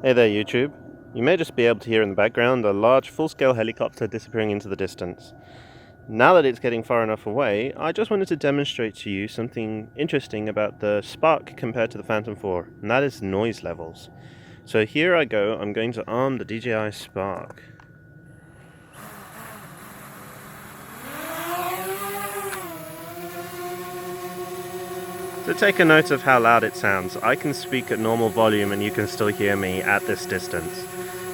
Hey there YouTube. You may just be able to hear in the background a large full-scale helicopter disappearing into the distance. Now that it's getting far enough away, I just wanted to demonstrate to you something interesting about the Spark compared to the Phantom 4, and that is noise levels. So here I go, I'm going to arm the DJI Spark. So take a note of how loud it sounds. I can speak at normal volume and you can still hear me at this distance.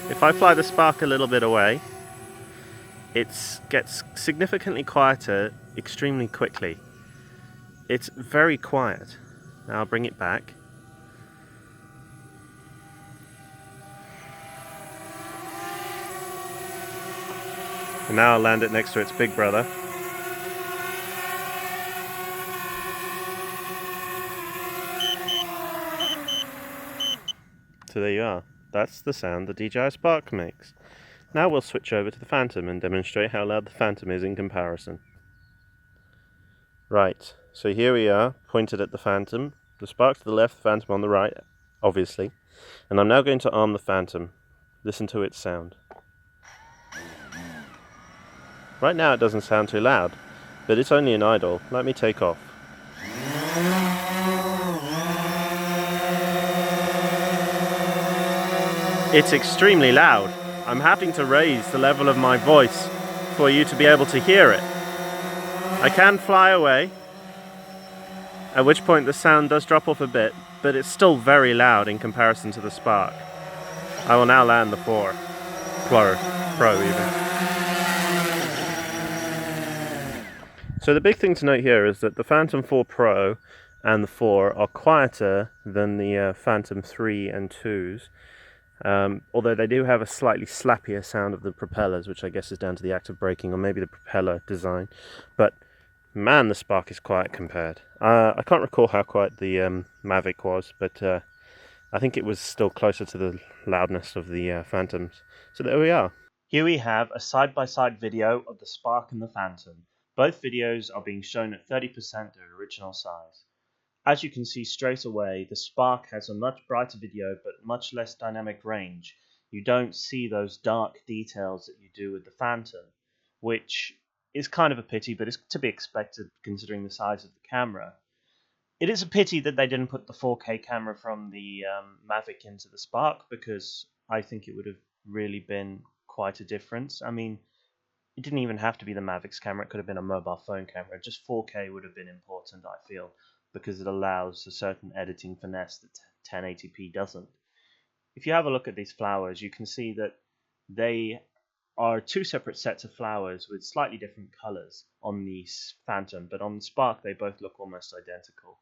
If I fly the Spark a little bit away, it gets significantly quieter extremely quickly. It's very quiet. Now I'll bring it back. And now I'll land it next to its big brother. So there you are. That's the sound the DJI Spark makes. Now we'll switch over to the Phantom and demonstrate how loud the Phantom is in comparison. Right, so here we are, pointed at the Phantom. The Spark to the left, the Phantom on the right, obviously. And I'm now going to arm the Phantom. Listen to its sound. Right now it doesn't sound too loud, but it's only an idle. Let me take off. It's extremely loud. I'm having to raise the level of my voice for you to be able to hear it. I can fly away, at which point the sound does drop off a bit, but it's still very loud in comparison to the Spark. I will now land the 4. Pro even. So the big thing to note here is that the Phantom 4 Pro and the 4 are quieter than the Phantom 3 and 2s. Although they do have a slightly slappier sound of the propellers, which I guess is down to the active braking or maybe the propeller design. But man, the Spark is quiet compared. I can't recall how quiet the Mavic was, but I think it was still closer to the loudness of the Phantoms. So there we are. Here we have a side-by-side video of the Spark and the Phantom. Both videos are being shown at 30% their original size. As you can see straight away, the Spark has a much brighter video but much less dynamic range. You don't see those dark details that you do with the Phantom, which is kind of a pity, but it's to be expected considering the size of the camera. It is a pity that they didn't put the 4K camera from the Mavic into the Spark, because I think it would have really been quite a difference. I mean, it didn't even have to be the Mavic's camera, it could have been a mobile phone camera. Just 4K would have been important, I feel, because it allows a certain editing finesse that 1080p doesn't. If you have a look at these flowers, you can see that they are two separate sets of flowers with slightly different colors on the Phantom, but on the Spark they both look almost identical.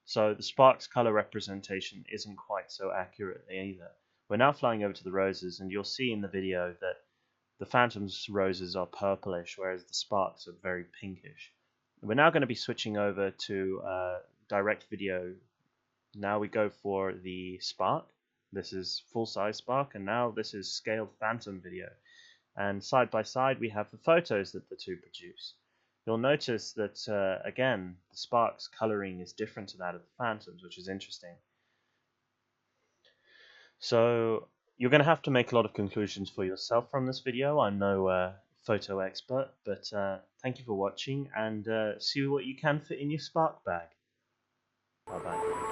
So the Spark's color representation isn't quite so accurate either. We're now flying over to the roses, and you'll see in the video that the Phantom's roses are purplish, whereas the Sparks are very pinkish. We're now going to be switching over to direct video. Now we go for the Spark. This is full-size Spark, and now this is scaled Phantom video. And side by side we have the photos that the two produce. You'll notice that, again, the Spark's coloring is different to that of the Phantom's, which is interesting. So you're going to have to make a lot of conclusions for yourself from this video. I'm no photo expert, but thank you for watching, and see what you can fit in your Spark bag. Bye bye.